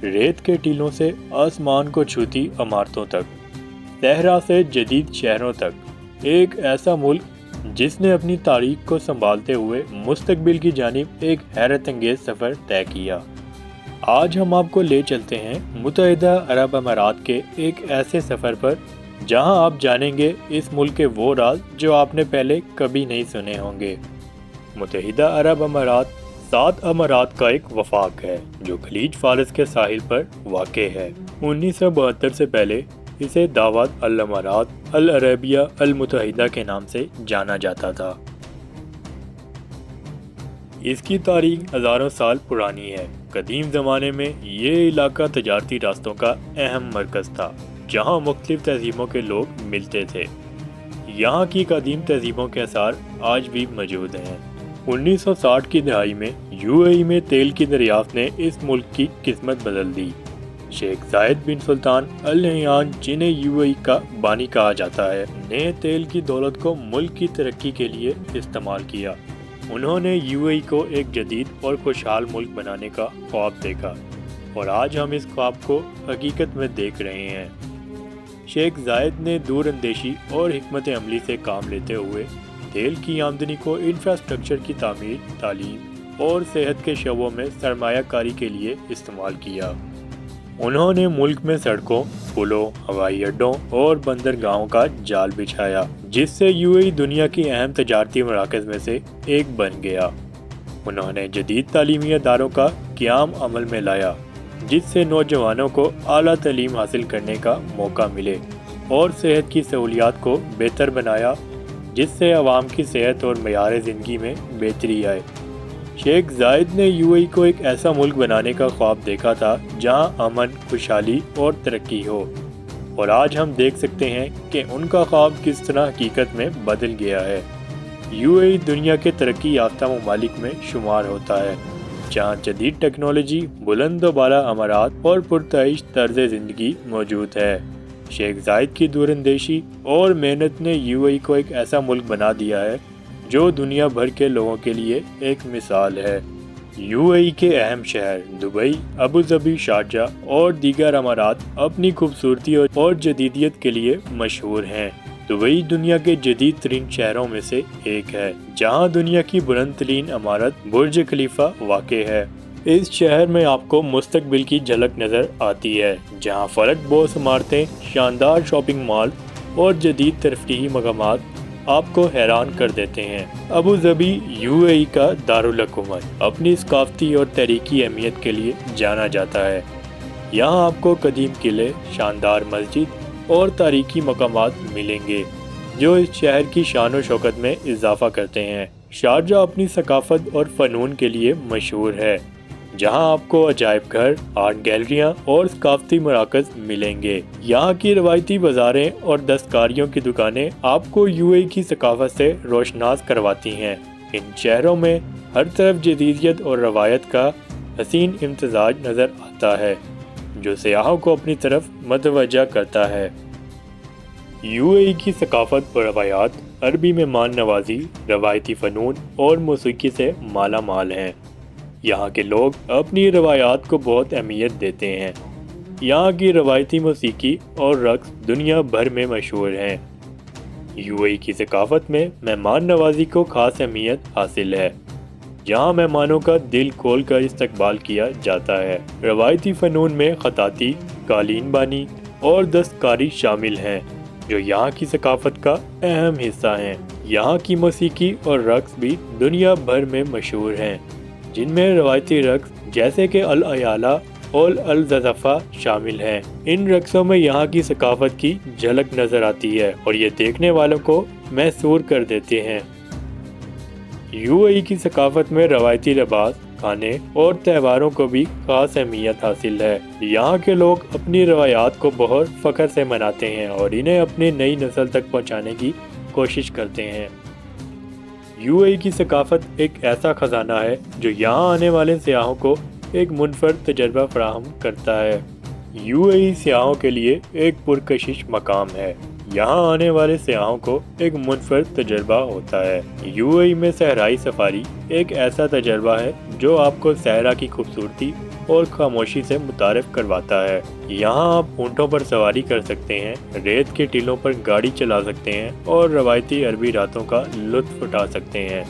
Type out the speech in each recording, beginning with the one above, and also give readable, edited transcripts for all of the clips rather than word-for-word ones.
ریت کے ٹیلوں سے آسمان کو چھوتی عمارتوں تک، صحرا سے جدید شہروں تک، ایک ایسا ملک جس نے اپنی تاریخ کو سنبھالتے ہوئے مستقبل کی جانب ایک حیرت انگیز سفر طے کیا۔ آج ہم آپ کو لے چلتے ہیں متحدہ عرب امارات کے ایک ایسے سفر پر جہاں آپ جانیں گے اس ملک کے وہ راز جو آپ نے پہلے کبھی نہیں سنے ہوں گے۔ متحدہ عرب امارات 7 امارات کا ایک وفاق ہے جو خلیج فارس کے ساحل پر واقع ہے۔ 1972 سے پہلے اسے دعوت الامارات العربیہ المتحدہ کے نام سے جانا جاتا تھا۔ اس کی تاریخ ہزاروں سال پرانی ہے۔ قدیم زمانے میں یہ علاقہ تجارتی راستوں کا اہم مرکز تھا جہاں مختلف تہذیبوں کے لوگ ملتے تھے۔ یہاں کی قدیم تہذیبوں کے آثار آج بھی موجود ہیں۔ 1960 کی دہائی میں UAE میں تیل کی دریافت نے اس ملک کی قسمت بدل دی۔ شیخ زاید بن سلطان ال نہیان، جنہیں UAE کا بانی کہا جاتا ہے، نے تیل کی دولت کو ملک کی ترقی کے لیے استعمال کیا۔ انہوں نے UAE کو ایک جدید اور خوشحال ملک بنانے کا خواب دیکھا اور آج ہم اس خواب کو حقیقت میں دیکھ رہے ہیں۔ شیخ زاید نے دور اندیشی اور حکمت عملی سے کام لیتے ہوئے تیل کی آمدنی کو انفراسٹرکچر کی تعمیر، تعلیم اور صحت کے شعبوں میں سرمایہ کاری کے لیے استعمال کیا۔ انہوں نے ملک میں سڑکوں، پلوں، ہوائی اڈوں اور بندرگاہوں کا جال بچھایا جس سے UAE دنیا کی اہم تجارتی مراکز میں سے ایک بن گیا۔ انہوں نے جدید تعلیمی اداروں کا قیام عمل میں لایا جس سے نوجوانوں کو اعلیٰ تعلیم حاصل کرنے کا موقع ملے اور صحت کی سہولیات کو بہتر بنایا جس سے عوام کی صحت اور معیار زندگی میں بہتری آئے۔ شیخ زاید نے UAE کو ایک ایسا ملک بنانے کا خواب دیکھا تھا جہاں امن، خوشحالی اور ترقی ہو، اور آج ہم دیکھ سکتے ہیں کہ ان کا خواب کس طرح حقیقت میں بدل گیا ہے۔ UAE دنیا کے ترقی یافتہ ممالک میں شمار ہوتا ہے جہاں جدید ٹیکنالوجی، بلند و بالا عمارات اور پرتعیش طرز زندگی موجود ہے۔ شیخ زاید کی دور اندیشی اور محنت نے UAE کو ایک ایسا ملک بنا دیا ہے جو دنیا بھر کے لوگوں کے لیے ایک مثال ہے۔ UAE کے اہم شہر دبئی، ابوظہبی، شارجہ اور دیگر امارات اپنی خوبصورتی اور جدیدیت کے لیے مشہور ہیں۔ دبئی دنیا کے جدید ترین شہروں میں سے ایک ہے جہاں دنیا کی بلند ترین عمارت برج خلیفہ واقع ہے۔ اس شہر میں آپ کو مستقبل کی جھلک نظر آتی ہے جہاں فرق بوس عمارتیں، شاندار شاپنگ مال اور جدید تفریحی مقامات آپ کو حیران کر دیتے ہیں۔ ابوظہبی UAE کا دارالحکومت اپنی ثقافتی اور تاریخی اہمیت کے لیے جانا جاتا ہے۔ یہاں آپ کو قدیم قلعے، شاندار مسجد اور تاریخی مقامات ملیں گے جو اس شہر کی شان و شوکت میں اضافہ کرتے ہیں۔ شارجہ اپنی ثقافت اور فنون کے لیے مشہور ہے جہاں آپ کو عجائب گھر، آرٹ گیلریاں اور ثقافتی مراکز ملیں گے۔ یہاں کی روایتی بازاریں اور دستکاریوں کی دکانیں آپ کو UAE کی ثقافت سے روشناس کرواتی ہیں۔ ان شہروں میں ہر طرف جدیدیت اور روایت کا حسین امتزاج نظر آتا ہے جو سیاحوں کو اپنی طرف متوجہ کرتا ہے۔ UAE کی ثقافت اور روایات عربی مہمان نوازی، روایتی فنون اور موسیقی سے مالا مال ہیں۔ یہاں کے لوگ اپنی روایات کو بہت اہمیت دیتے ہیں۔ یہاں کی روایتی موسیقی اور رقص دنیا بھر میں مشہور ہیں۔ UAE کی ثقافت میں مہمان نوازی کو خاص اہمیت حاصل ہے جہاں مہمانوں کا دل کھول کر استقبال کیا جاتا ہے۔ روایتی فنون میں خطاطی، قالین بانی اور دستکاری شامل ہیں جو یہاں کی ثقافت کا اہم حصہ ہیں۔ یہاں کی موسیقی اور رقص بھی دنیا بھر میں مشہور ہیں جن میں روایتی رقص جیسے کہ الایالہ اور الززفہ شامل ہیں۔ ان رقصوں میں یہاں کی ثقافت کی جھلک نظر آتی ہے اور یہ دیکھنے والوں کو محصور کر دیتے ہیں۔ UAE کی ثقافت میں روایتی لباس، کھانے اور تہواروں کو بھی خاص اہمیت حاصل ہے۔ یہاں کے لوگ اپنی روایات کو بہت فخر سے مناتے ہیں اور انہیں اپنی نئی نسل تک پہنچانے کی کوشش کرتے ہیں۔ UAE کی ثقافت ایک ایسا خزانہ ہے جو یہاں آنے والے سیاحوں کو ایک منفرد تجربہ فراہم کرتا ہے۔ UAE سیاحوں کے لیے ایک پرکشش مقام ہے۔ یہاں آنے والے سیاحوں کو ایک منفرد تجربہ ہوتا ہے۔ UAE میں صحرائی سفاری ایک ایسا تجربہ ہے جو آپ کو صحرا کی خوبصورتی اور خاموشی سے متعارف کرواتا ہے۔ یہاں آپ اونٹوں پر سواری کر سکتے ہیں، ریت کے ٹیلوں پر گاڑی چلا سکتے ہیں اور روایتی عربی راتوں کا لطف اٹھا سکتے ہیں۔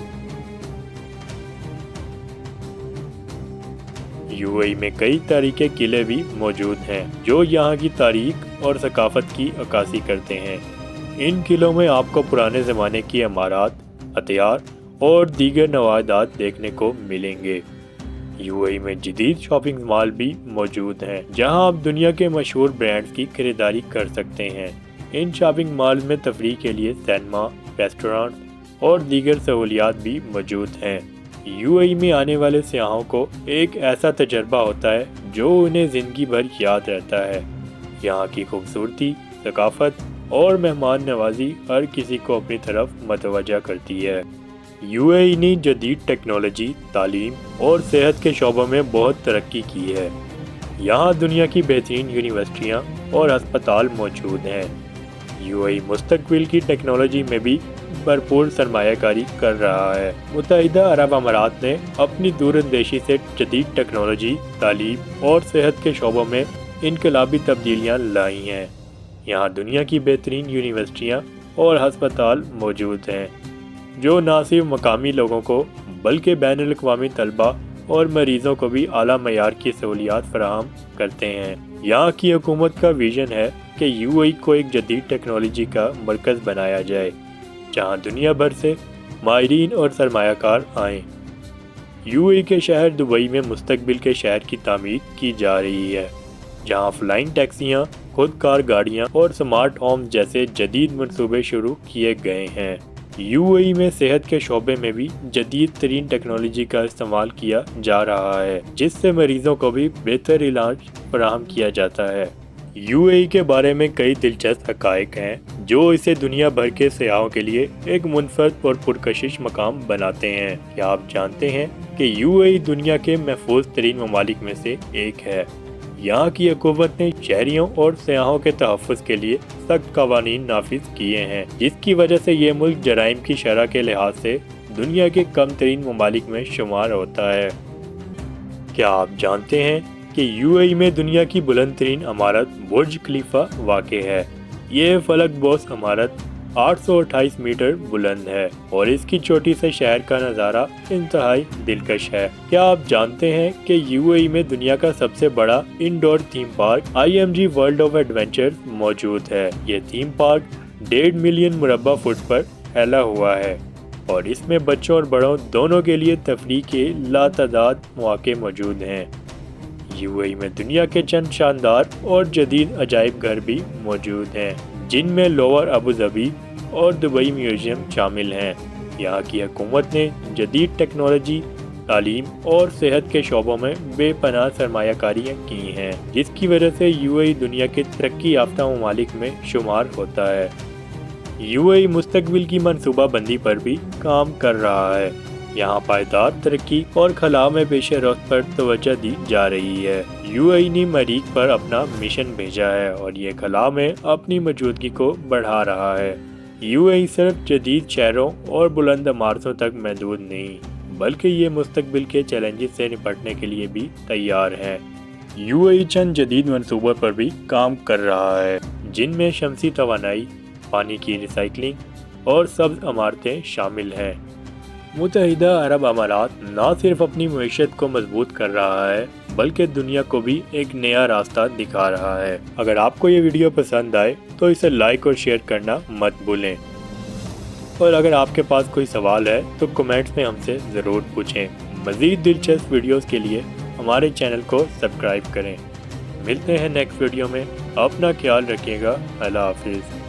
یو اے ای میں کئی تاریخی قلعے بھی موجود ہیں جو یہاں کی تاریخ اور ثقافت کی عکاسی کرتے ہیں۔ ان قلعوں میں آپ کو پرانے زمانے کی عمارات، ہتھیار اور دیگر نوادرات دیکھنے کو ملیں گے۔ یو اے ای میں جدید شاپنگ مال بھی موجود ہیں جہاں آپ دنیا کے مشہور برانڈز کی خریداری کر سکتے ہیں۔ ان شاپنگ مال میں تفریح کے لیے سینما، ریسٹورانٹ اور دیگر سہولیات بھی موجود ہیں۔ یو اے ای میں آنے والے سیاحوں کو ایک ایسا تجربہ ہوتا ہے جو انہیں زندگی بھر یاد رہتا ہے۔ یہاں کی خوبصورتی، ثقافت اور مہمان نوازی ہر کسی کو اپنی طرف متوجہ کرتی ہے۔ یو اے ای نے جدید ٹیکنالوجی، تعلیم اور صحت کے شعبوں میں بہت ترقی کی ہے۔ یہاں دنیا کی بہترین یونیورسٹیاں اور ہسپتال موجود ہیں۔ یو اے ای مستقبل کی ٹیکنالوجی میں بھی بھرپور سرمایہ کاری کر رہا ہے۔ متحدہ عرب امارات نے اپنی دور اندیشی سے جدید ٹیکنالوجی، تعلیم اور صحت کے شعبوں میں انقلابی تبدیلیاں لائی ہیں۔ یہاں دنیا کی بہترین یونیورسٹیاں اور ہسپتال موجود ہیں جو نہ صرف مقامی لوگوں کو بلکہ بین الاقوامی طلباء اور مریضوں کو بھی اعلیٰ معیار کی سہولیات فراہم کرتے ہیں۔ یہاں کی حکومت کا ویژن ہے کہ یو اے ای کو ایک جدید ٹیکنالوجی کا مرکز بنایا جائے جہاں دنیا بھر سے ماہرین اور سرمایہ کار آئیں۔ یو اے ای کے شہر دبئی میں مستقبل کے شہر کی تعمیر کی جا رہی ہے جہاں فلائنگ ٹیکسیاں، خود کار گاڑیاں اور سمارٹ ہوم جیسے جدید منصوبے شروع کیے گئے ہیں۔ یو اے ای میں صحت کے شعبے میں بھی جدید ترین ٹیکنالوجی کا استعمال کیا جا رہا ہے جس سے مریضوں کو بھی بہتر علاج فراہم کیا جاتا ہے۔ یو اے ای کے بارے میں کئی دلچسپ حقائق ہیں جو اسے دنیا بھر کے سیاحوں کے لیے ایک منفرد اور پرکشش مقام بناتے ہیں۔ کیا آپ جانتے ہیں کہ یو اے ای دنیا کے محفوظ ترین ممالک میں سے ایک ہے؟ یہاں کی حکومت نے شہریوں اور سیاحوں کے تحفظ کے لیے سخت قوانین نافذ کیے ہیں جس کی وجہ سے یہ ملک جرائم کی شرح کے لحاظ سے دنیا کے کم ترین ممالک میں شمار ہوتا ہے۔ کیا آپ جانتے ہیں کہ یو اے ای میں دنیا کی بلند ترین عمارت برج خلیفہ واقع ہے؟ یہ فلک بوس عمارت 828 میٹر بلند ہے اور اس کی چوٹی سے شہر کا نظارہ انتہائی دلکش ہے۔ کیا آپ جانتے ہیں کہ یو اے ای میں دنیا کا سب سے بڑا indoor theme park IMG world of adventure موجود ہے؟ یہ تھیم پارک 1.5 ملین مربع فٹ پر پھیلا ہوا ہے اور اس میں بچوں اور بڑوں دونوں کے لیے تفریح کے لاتعداد مواقع موجود ہیں۔ یو اے ای میں دنیا کے چند شاندار اور جدید عجائب گھر بھی موجود ہیں جن میں لوور ابو ظبی اور دبئی میوزیم شامل ہیں۔ یہاں کی حکومت نے جدید ٹیکنالوجی، تعلیم اور صحت کے شعبوں میں بے پناہ سرمایہ کاریاں کی ہیں جس کی وجہ سے یو اے ای دنیا کے ترقی یافتہ ممالک میں شمار ہوتا ہے۔ یو اے ای مستقبل کی منصوبہ بندی پر بھی کام کر رہا ہے۔ یہاں پائیدار ترقی اور خلاء میں پیش رفت پر توجہ دی جا رہی ہے۔ یو اے ای نے مریخ پر اپنا مشن بھیجا ہے اور یہ خلاء میں اپنی موجودگی کو بڑھا رہا ہے۔ یو اے ای صرف جدید شہروں اور بلند عمارتوں تک محدود نہیں بلکہ یہ مستقبل کے چیلنجز سے نپٹنے کے لیے بھی تیار ہے۔ یو اے ای چند جدید منصوبوں پر بھی کام کر رہا ہے جن میں شمسی توانائی، پانی کی ریسائکلنگ اور سبز عمارتیں شامل ہیں۔ متحدہ عرب امارات نہ صرف اپنی معیشت کو مضبوط کر رہا ہے بلکہ دنیا کو بھی ایک نیا راستہ دکھا رہا ہے۔ اگر آپ کو یہ ویڈیو پسند آئے تو اسے لائک اور شیئر کرنا مت بھولیں، اور اگر آپ کے پاس کوئی سوال ہے تو کمنٹس میں ہم سے ضرور پوچھیں۔ مزید دلچسپ ویڈیوز کے لیے ہمارے چینل کو سبسکرائب کریں۔ ملتے ہیں نیکسٹ ویڈیو میں، اپنا خیال رکھیے گا۔ اللہ حافظ۔